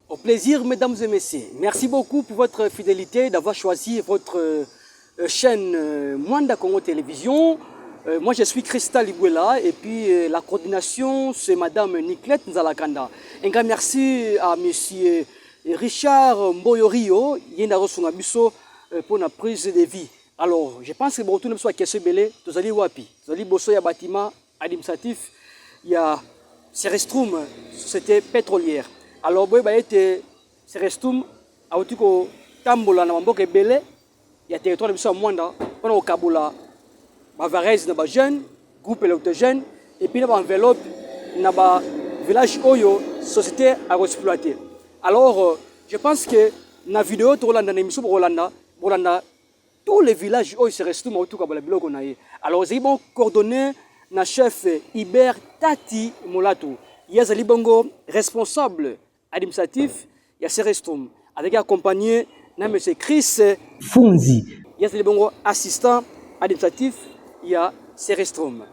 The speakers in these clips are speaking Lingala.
Au plaisir, mesdames et messieurs. Merci beaucoup pour votre fidélité, d'avoir choisi votre chaîne Mwanda Congo Télévision. Moi, je suis Christa Liguela et puis la coordination, c'est madame Nicolette Nzalakanda. Un grand merci à monsieur Richard Mboyorio, pour la prise de vie. Alors, je pense que vous retournez sur la question belé, vous allez wapi, vous allez bosser un bâtiment administratif, il y a Serestrum, société pétrolière. Alors, vous voyez, Serestrum, à Otiko Tambola, na Mamboke Belé, il y a territoire de Mwanda, on a au Kabola, Bavarez, na jeune, groupe électrogène, et puis na enveloppe, na village Oyo, société à exploiter. Alors, je pense que dans la vidéo, dans l'émission de Rolanda, tous les villages Oyo se restent autour de la biloko na ye. Alors, ils ont coordonné na chef Iber Tati Molato. Il y a Zali Bongo, responsable administratif, il y a Serestum, avec accompagné na M. Chris Funzi. Il y a Zali Bongo, assistant administratif, il y a Serestrum.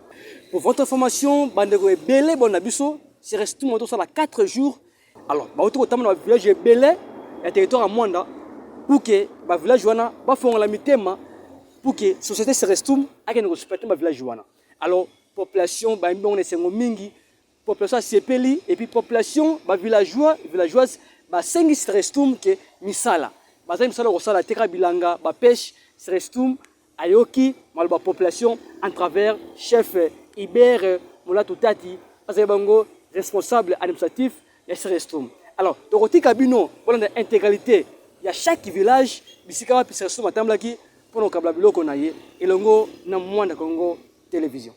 Pour votre information, Bandego est belé, bon abisso, Serestrum, on a 4 jours. Alors, autour de le village est belé, il y a territoire à Mwanda, pour que le village wana, va faire la mitema, pour que la société Serestrum ait une respecter le village wana. Alors, population, on est mingi, population sepeli, et puis population, villageois, villageoise, 5 Serestrum que misala. Baza misala rosala teka bilanga, pêche, Serestrum, ayoki malba population en travers chef Iber Molato Tati Azebango responsable administratif de Serestrum. Alors Doroti Kabino pour l'intégralité il y a chaque village bisika puis Serestrum atamblaki pour nos kabla biloko na ye elongo na Mwanda Congo Télévision.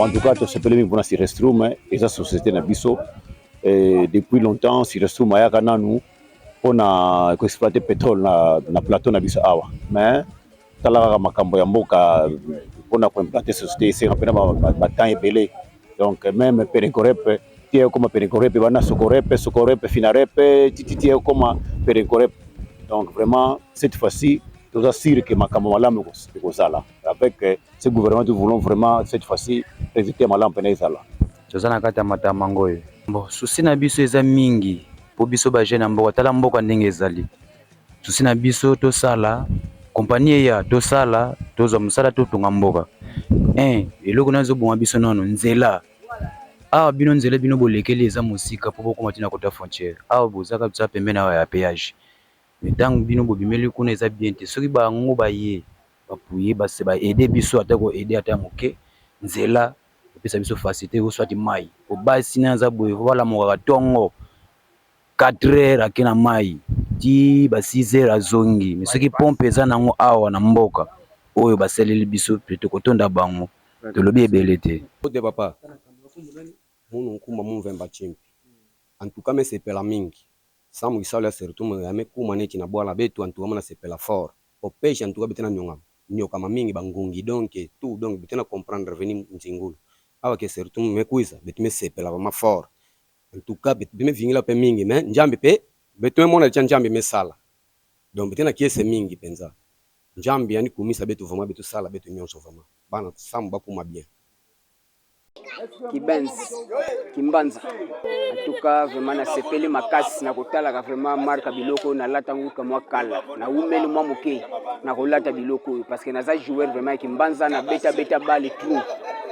En tout cas, tout ce que pour Serestrum et sa société Nabiso, depuis longtemps, Serestrum a été nous pour exploiter pétrole na plateau Nabiso awa. Mais talaka makambo ya mboka pour implanter société c'est rapidement temps et belé. Donc même Perekorepe, tie comme Perekorepe, bana Sokorepe, Finarepe, titi comme Perekorepe. Donc vraiment cette fois-ci nous assurons que makambo malamu kozala. Avec ce gouvernement, nous voulons vraiment cette fois-ci résultat malamu penezala. Tozana kata matamangoyo. Bon, souci na biso eza mingi. Po biso ba jeune mboka tala mboka ndenge ezali. Souci na biso to sala, compagnie ya to sala, tozo musala to tunga mboka. Eloko nazo bonga biso nono nzela. Awa bino nzela bino bolekeli eza musika po boko matina kota frontière. Awa bozaka tsa pembe na ya péage. Mais tant bino bobimeli kuna eza bien te soki bango baye bapuye base ba aider biso atako aider ata moke nzela pesa biso facilité ko soit mai o basi na za boye voilà mo tongo 4 heures akina mai ti ba 6 heures azongi mais soki pompe eza nango awa na mboka oyo baseleli biso plutôt kotonda bango to lobi ebelete de papa munu kuma mumvemba chimpi en tout cas mais c'est pela mingi Samu isala surtout me kuma neki na bwala betu antu amana sepela fort o pêche antu betena nyonga nyoka mamingi bangungi donc tout donc betena comprendre venir nzingulu awa ke surtout me kuisa betime sepela ma fort en tout cas betime vingila pe mingi mais njambi pe betime mona njambi me sala donc betena kiese mingi penza njambi yani kumisa betu vraiment betu sala betu nyonso vraiment bana Samu bakuma bien Kimbanza en tout cas vraiment na sepeli makasi na kotala vraiment marka biloko na lata nguka mwa kala na umeli mwa moke na kolata biloko parce que naza joueur vraiment Kimbanza na beta bali tout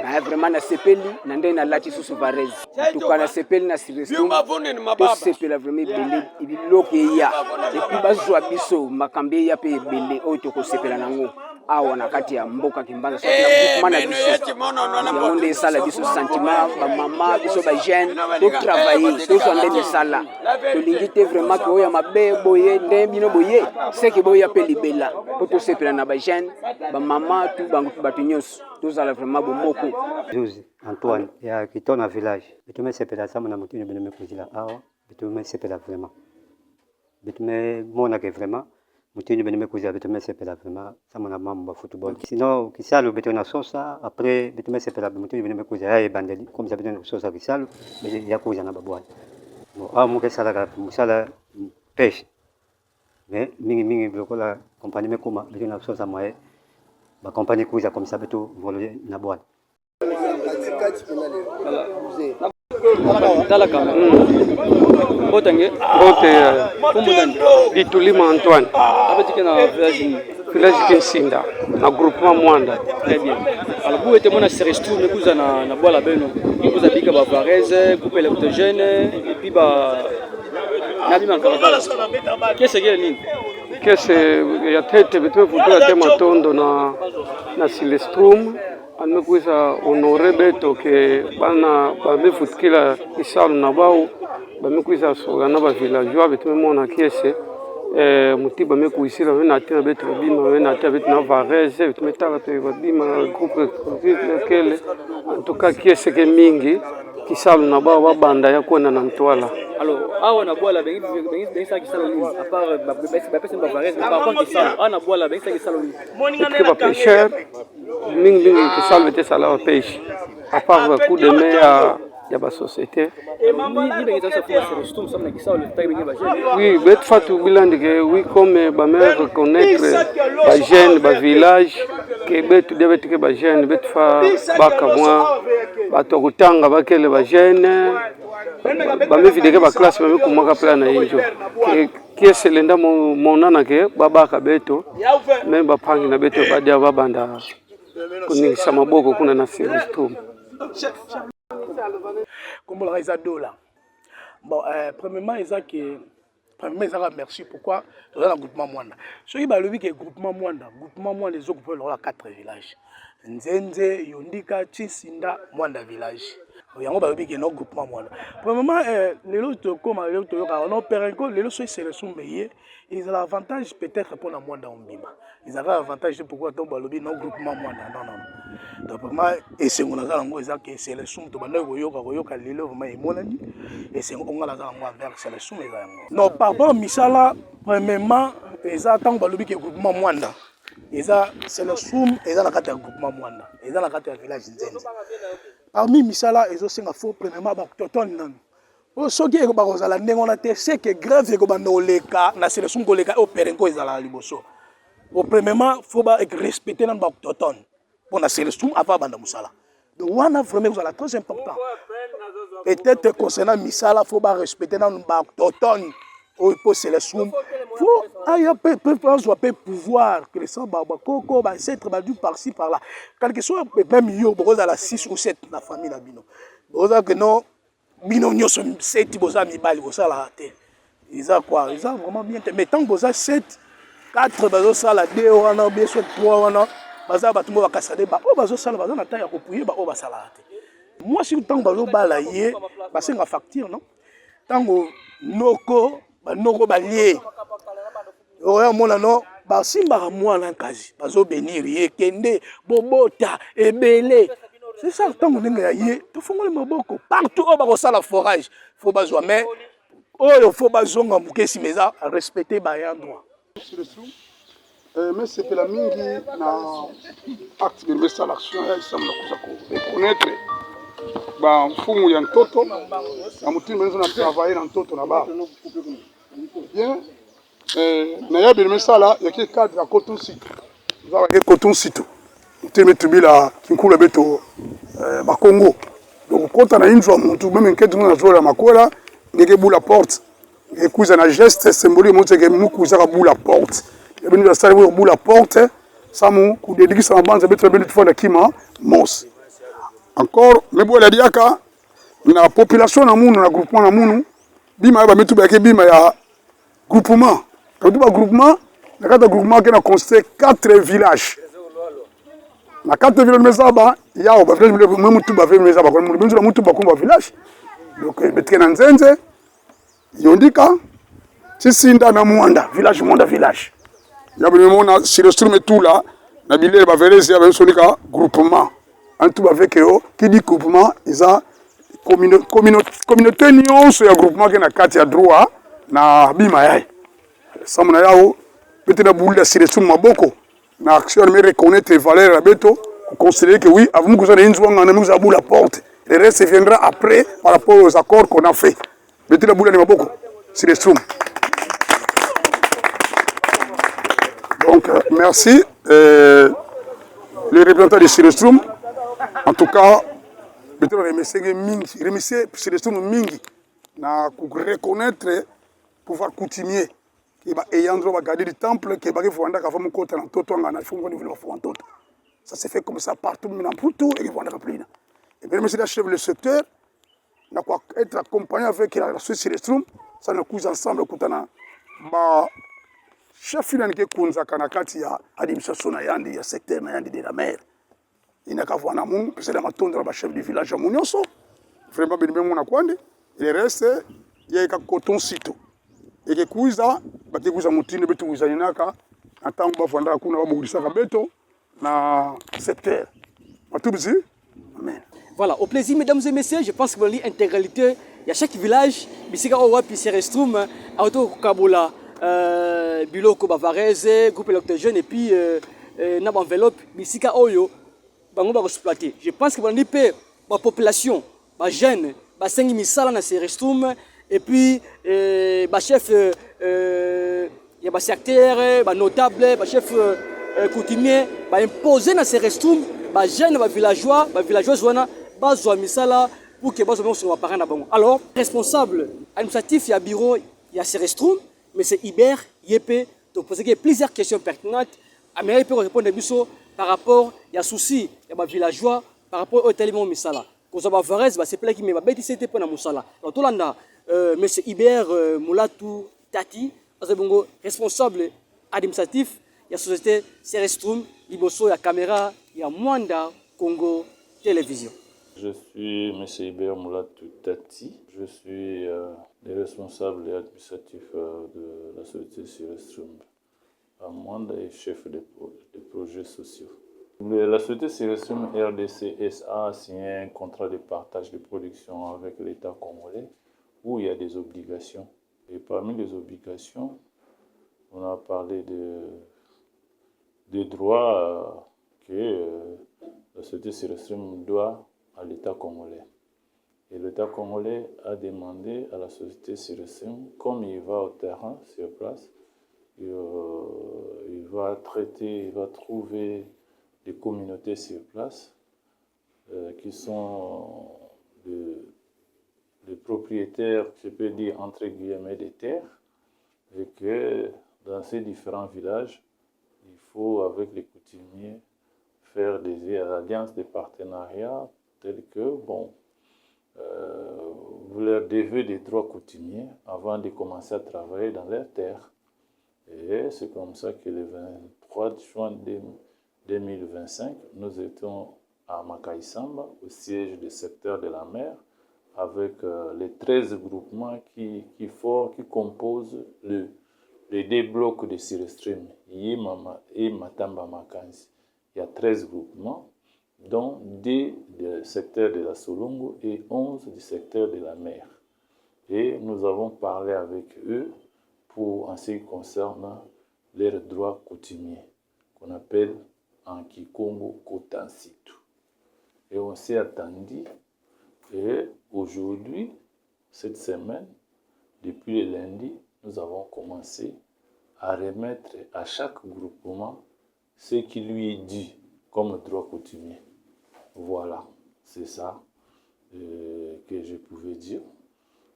na vraiment na sepeli na ndenge na lati susu varese tuka na sepeli na siresto to sepela vraiment belé biloko ya et puis bazwa biso makambe ya pe belé oyo to ko sepela nango awa na kati ya mboka Kimbanza so na kuma na biso ya onde sala biso sentiment ba mama biso ba jeune to travailler to so ndenge sala to lingite vraiment ko ya mabe boye ndenge bino boye c'est que boya pe libela po to sepela na ba jeune ba mama tu bango batu nyonso to sala vraiment bomoko Juzi Antoine ya Kitona village bitume sepela sama na mutini bino kuzila awa bitume sepela vraiment bitume mona ke vraiment mutini bino kuzila bitume sepela vraiment sama na mambo football sinon kisalo bitona sosa après bitume sepela mutini bino kuzila ya bandeli comme ça bitona sosa kisalo ya kuza na babwana bon awa muke sala ka musala pêche mais mingi blokola compagnie mekuma bitona sosa moye ba compagnie kuza comme ça bitu voler na bwana Talaka. Botange. Bote Bitulima Antoine. Abetika na Village Kinsinda na groupement Mwanda. Très bien. Alors vous êtes mon Serestu me kuza na bola beno. Vous avez bika ba Varese, groupe électrogène et puis ba nabi mankala. Qu'est-ce que nini? Qu'est-ce ya tete bitu futura tema tondo na Silestrum. Amekuisa honore beto ke bana bamefutikila isalu na bao bamekuisa sogana ba villageois betu mona kiese mutiba mekuisila na tina betu bima na tina betu na Varese betu metala pe bima groupe kele en tout cas kiese ke mingi kisalu na bao babanda ya kwenda na Mtwala. Alors awa na bola bengi sa kisalo ni à part ba pesa ba Varese par rapport kisalo ana bola bengi sa kisalo ni et ba pêcheur mingi kisalo bete sala wa pêche à part le coup de mer ya ba société oui bet fatu bilandi ke oui comme ba mer reconnaître ba jeune ba village ke bet debet ke ba jeune bet fa baka moi ba to kutanga ba kele ba jeune ba me videke ba classe ba me kumaka plan na injo ke selenda monana ke babaka beto même ba pangi na beto ba dia ba banda kuningisa maboko kuna na Silestrum. Comme la raison $. Bon, premièrement, merci. Pourquoi? Dans le groupement Mwanda. Ce qui est le groupement Mwanda, les autres peuvent avoir 4 villages. Nzenze, Yondika, Chisinda, Mwanda village. Il y a un groupement Mwanda. Premièrement, les autres, comme les autres, les autres, c'est le son meilleur. Ils ont l'avantage peut-être pour la Mwanda Ombima. Ils ont l'avantage pourquoi tomber le groupement Mwanda. Non. Donc vraiment, et c'est on a c'est le son de Banda Goyoka Lilo vraiment Monani et c'est on a la vers c'est le son. Non, par rapport à Misala, premièrement, ils attendent le groupement Mwanda. C'est le son, ils ont la carte groupement Mwanda. Ils ont la carte village Nzenze. Parmi Misala, ils ont un faux premièrement Toton. Soki eko bakozala ndenge wana te c'est que grave eko bandoleka na sélection koleka operenko ezala liboso. Au premièrement faut ba respecter nan ba autochtone pour la sélection avant banda musala. Donc wana vraiment c'est très important. Peut-être concernant misala faut ba respecter nan ba autochtone pour sélection. Faut aya peu pouvoir que les gens ba koko ba ancêtre ba du par-ci par-là. Quelque chose même yo boza la 6 ou 7 na famille na bino. Boza que non bino nyoso 7 boza mibali boza la te. Ils ont quoi? Ils ont vraiment bien. Mais tant que boza 7 4 bazo sala 2 wana bien soit 3 wana baza batumba bakasade ba o bazo sala baza na taille ya kopuye ba o basala te. Moi si tant bazo bala ye ba senga facture non? Tango noko ba noko ba lié. Oya mona no ba simba mwana kazi bazo benir ye kende bobota ebele. C'est ça, tant qu'on est là, tout le monde partout où on a la forage, faut pas jouer, mais il faut pas jouer en bouquet si mais à respecter les endroits. Mais c'est que la mingi na acte de mettre l'action, ça me reconnaître. Bah, fumu ya ntoto, na mutima nzo na travailler na ntoto na ba. Bien, na ya bien ça là, il y a quelques cadres à Coton City. Vous avez Coton City. Tubila kinkula beto Congo. Donc quand on a une fois tout même que nous avons la makola ngeke bula porte et kuza na geste symbolique montre que nous kuza bula porte et nous ça bula porte ça mu ku dédicace en bande beto beto fois la kima mos encore me bola diaka na population na munu na groupement na munu bima ba metu ba ke bima ya groupement to ba groupement na kata groupement ke na constate 4 villages na 4 villages mesaba ya ba village me mutu ba village mesaba ko mutu na mutu ba ko ba village donc betke na nzenze yondika Chisinda na Mwanda village Mwanda village ya bino mona sur le stream tout là na bilele ba velezi ya bensonika groupement en tout avec eux qui dit groupement isa communauté nyonso ya groupement ke na kati ya droit na bima yai samuna yao betena bulda sur le stream maboko na action me reconnaître valeur la beto considérer que oui avant que ça ne soit ngana nous abou la porte le reste viendra après par rapport aux accords qu'on a fait betena bulda ni maboko sur le stream. Donc, merci. Les représentants de Silestrum, en tout cas, je remercier Silestrum Mingi, na reconnaître pouvoir coutumier, qui va ayant garder du temple, qui va faire mon côté en toto, ça se fait comme ça partout, maintenant pour tout, et qui va faire plus. Et bien, merci la chef du secteur, n'a quoi être accompagné avec la société Silestrum, ça nous couche ensemble, chef inanike kunza kana kati ya administration na yandi ya secteur na yandi de la mer inakavwa na mungu pesa na matondra ba chef du village ya munyoso vraiment benime mona kwande il reste ya ka coton sito eke kuiza batikuza mutinde betu kuiza naka atangu bavanda kuna babulisa ka beto na secteur matubizi amen. Voilà, au plaisir mesdames et messieurs, je pense que l'intégralité il y a chaque village bisika owa puis restroom auto kabula biloko bavarese groupe électrogène et puis na enveloppe bisika oyo bango ba exploiter. Je pense que bandi pe ba population ba jeune ba sengi misala na ces restroom et puis ba chef ya ba secteur ba notable ba chef coutumier ba imposer na ces restroom ba jeune ba villageois wana ba zo misala pour que bazo sur ba parent na bango. Alors responsable administratif ya bureau ya ces restroom mais c'est Hubert Yepé de poser plusieurs questions pertinentes. Amérique peut répondre par rapport à souci il y a villageois par rapport au téléphone misala. Quand ça va faire c'est plein qui me va bêtise c'était pour na musala. Donc tout là monsieur Hubert Moulatou Tati responsable administratif il y a société Serestrum liboso ya caméra il y a Mwanda Congo Télévision. Je suis M. Hubert Moulatou Tati. Je suis le responsable administratif de la société Silestrum à Mwanda et chef des projets sociaux. La société Silestrum RDC SA a signé un contrat de partage de production avec l'État congolais où il y a des obligations. Et parmi les obligations, on a parlé des droits que la société Silestrum doit à l'État congolais. Et l'État congolais a demandé à la société Silestrum, comme il va au terrain, sur place, il va traiter, il va trouver des communautés sur place qui sont des propriétaires, je peux dire entre guillemets, des terres, et que dans ces différents villages, il faut, avec les coutumiers, faire des alliances de partenariat tels que, bon, vous leur devez des droits coutumiers avant de commencer à travailler dans leurs terres. Et c'est comme ça que le 23 juin 2025, nous étions à Makaïsamba, au siège du secteur de la mer, avec les 13 groupements qui composent les deux blocs de Silestrum, Yimama et Matamba Makansi. Il y a 13 groupements, dont 2 du secteur de la Solongo et 11 du secteur de la mer. Et nous avons parlé avec eux en ce qui concerne leurs droits coutumiers, qu'on appelle en Kikongo Kotansitu. Et on s'est attendu, et aujourd'hui, cette semaine, depuis le lundi, nous avons commencé à remettre à chaque groupement ce qui lui est dû comme droit coutumier. Voilà, c'est ça que je pouvais dire,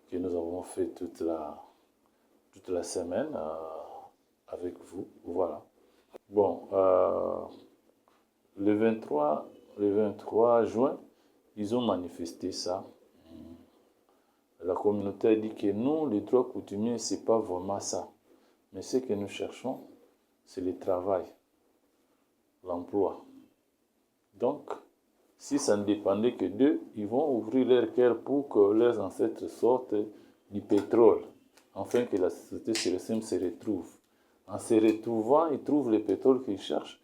que nous avons fait toute la semaine avec vous. Voilà. Bon, le 23 juin, ils ont manifesté ça. La communauté a dit que nous, les droits coutumiers, ce n'est pas vraiment ça. Mais ce que nous cherchons, c'est le travail, l'emploi. Donc, si ça ne dépendait que d'eux, ils vont ouvrir leur cœur pour que leurs ancêtres sortent du pétrole, afin que la société Silestrum se retrouve. En se retrouvant, ils trouvent le pétrole qu'ils cherchent,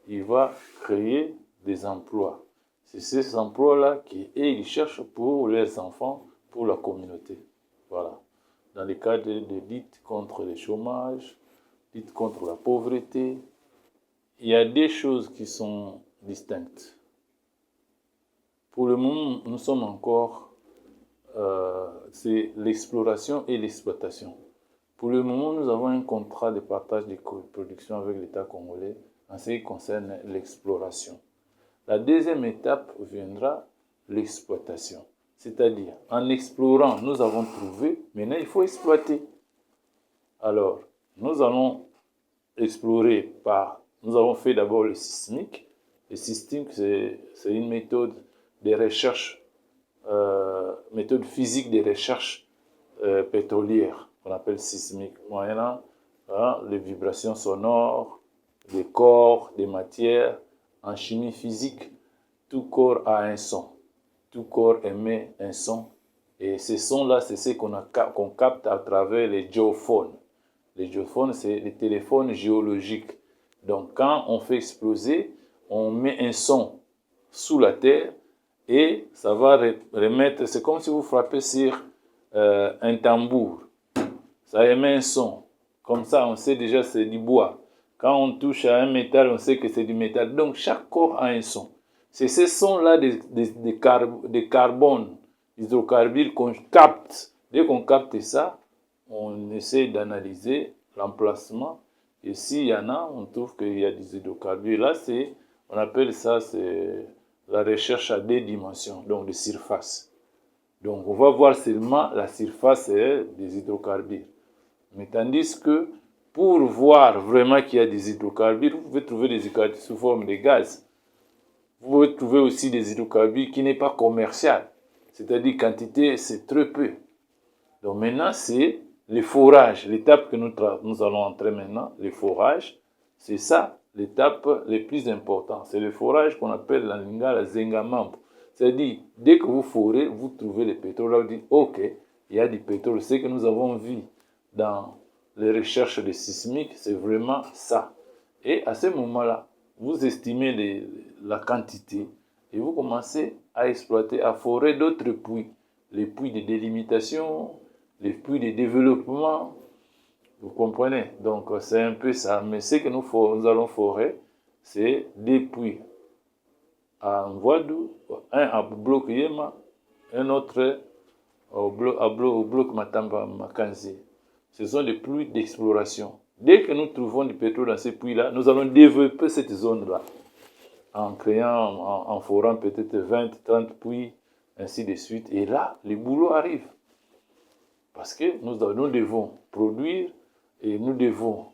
il va créer des emplois. C'est ces emplois-là qu'ils cherchent pour leurs enfants, pour la communauté. Voilà. Dans le cadre de lutte contre le chômage, lutte contre la pauvreté, il y a des choses qui sont distinctes. Pour le moment, nous sommes encore, c'est l'exploration et l'exploitation. Pour le moment, nous avons un contrat de partage de production avec l'État congolais en ce qui concerne l'exploration. La deuxième étape viendra l'exploitation. C'est-à-dire, en explorant, nous avons trouvé, maintenant il faut exploiter. Alors, nous allons explorer nous avons fait d'abord le sismique. Le sismique, c'est une méthode de recherche, méthode physique de recherche pétrolière, qu'on appelle sismique, moyennant les vibrations sonores, des corps, des matières. En chimie physique, tout corps a un son. Tout corps émet un son. Et ce son-là, c'est ce qu'on capte à travers les géophones. Les géophones, c'est les téléphones géologiques. Donc, quand on fait exploser, on met un son sous la terre et ça va remettre... C'est comme si vous frappez sur un tambour. Ça émet un son. Comme ça, on sait déjà que c'est du bois. Quand on touche à un métal, on sait que c'est du métal. Donc, chaque corps a un son. C'est ces sons-là de carbone, hydrocarbures qu'on capte. Dès qu'on capte ça, on essaie d'analyser l'emplacement. Et s'il y en a, on trouve qu'il y a des hydrocarbures. Là, on appelle ça c'est la recherche à 2 dimensions, donc de surface. Donc, on va voir seulement la surface des hydrocarbures. Mais tandis que pour voir vraiment qu'il y a des hydrocarbures, vous pouvez trouver des hydrocarbures sous forme de gaz. Vous pouvez trouver aussi des hydrocarbures qui n'est pas commercial. C'est-à-dire quantité, c'est très peu. Donc maintenant, c'est le forage. L'étape que nous allons entrer maintenant, le forage, c'est ça l'étape la plus importante. C'est le forage qu'on appelle en lingala zengamambo. C'est-à-dire, dès que vous forez, vous trouvez le pétrole. Là, vous dites, ok, il y a du pétrole. Ce que nous avons vu dans les recherches de sismiques, c'est vraiment ça. Et à ce moment-là, vous estimez la quantité et vous commencez à exploiter, à forer d'autres puits. Les puits de délimitation, les puits de développement. Vous comprenez? Donc, c'est un peu ça. Mais ce que nous allons forer, c'est des puits à Mvoadou, un à bloc Yema, un autre au bloc Matamba Makanzi. Ce sont des puits d'exploration. Dès que nous trouvons du pétrole dans ces puits-là, nous allons développer cette zone-là en créant, en forant peut-être 20, 30 puits, ainsi de suite. Et là, le boulot arrive. Parce que nous devons produire et nous devons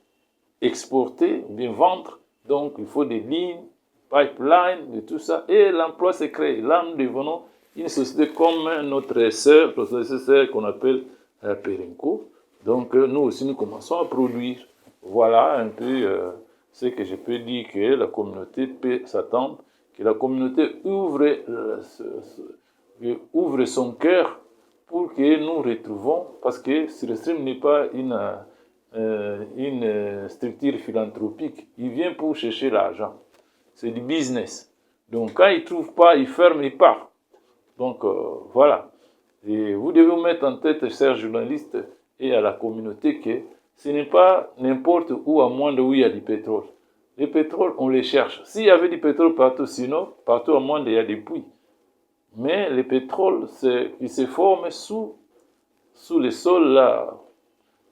exporter, bien vendre. Donc, il faut des lignes, pipelines, de tout ça. Et l'emploi se crée. Là, nous devenons une société comme notre sœur qu'on appelle Perenco. Donc, nous aussi, nous commençons à produire. Voilà un peu ce que je peux dire que la communauté peut s'attendre, que la communauté ouvre son cœur pour que nous retrouvons, parce que Silestrum n'est pas une structure philanthropique. Il vient pour chercher l'argent. C'est du business. Donc, quand il ne trouve pas, il ferme, il part. Donc, voilà. Et vous devez vous mettre en tête, chers journalistes, et à la communauté que ce n'est pas n'importe où à Moanda où il y a du pétrole. Le pétrole, on les cherche. S'il y avait du pétrole partout, sinon, partout à Moanda, il y a des puits. Mais le pétrole, il se forme sous le sol là.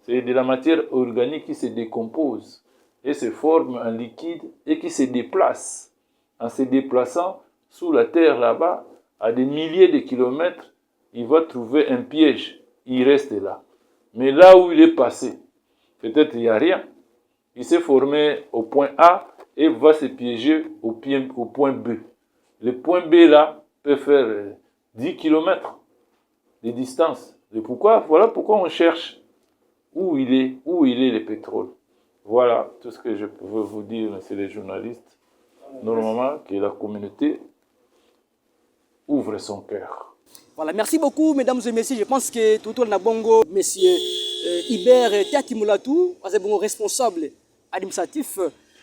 C'est de la matière organique qui se décompose et se forme en liquide et qui se déplace. En se déplaçant sous la terre là-bas, à des milliers de kilomètres, il va trouver un piège. Il reste là. Mais là où il est passé, peut-être il n'y a rien. Il s'est formé au point A et va se piéger au point B. Le point B là, peut faire 10 km de distance. Et voilà pourquoi on cherche où il est le pétrole. Voilà tout ce que je peux vous dire, messieurs les journalistes. Normalement, que la communauté ouvre son cœur. Voilà, merci beaucoup, mesdames et messieurs. Je pense que tout le monde, monsieur Iber Tiatimulatou, responsable administratif,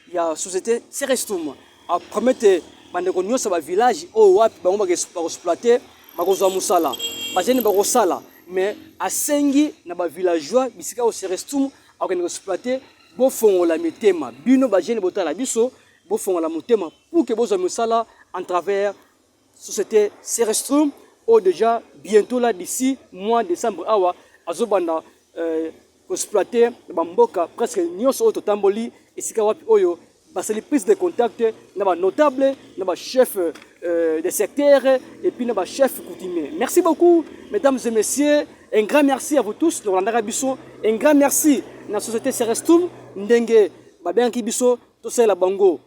il y a la société Serestum. A promettre bandeko nyosa ba village o wapi bango ba exploiter ba kozwa musala. Ba jene ba kosala mais asengi na ba villageois bisika o Serestum a ko exploiter bo fongola mitema. Bino ba jene botala biso bo fongola mutema pour que bozwa musala en travers société Serestum ou déjà bientôt là d'ici mois décembre awa azobanda exploiter ba mboka presque nyoso o totamboli esika wapi oyo. C'est les prises de contact, nos notables, nos chefs des secteurs et puis nos chefs coutumiers. Merci beaucoup, mesdames et messieurs. Un grand merci à vous tous. Un grand merci à la société Serestum. Ndenge, Babianki Bisso, Tosela Bango,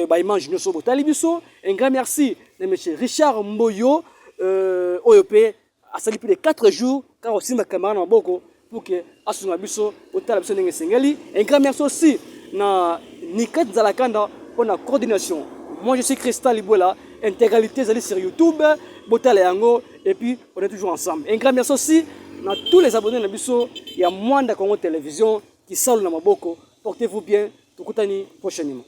Baïmange Nyoso Botali Bisso. Un grand merci à M. Richard Mboyo, OEP, à sali plus de 4 jours, car aussi ma camarade Maboko, pour que Asuna Bisso, Otala Bisso Nenge Sengeli. Un grand merci aussi à Nikat Zalakanda pour la coordination. Moi je suis Christa Libuela, intégralité allez sur YouTube, Botale Yango, et puis on est toujours ensemble. Un grand merci aussi à tous les abonnés de Bisso, il y a moins de Congo Télévision qui saluent dans Maboko. Portez-vous bien, Tukutani prochainement.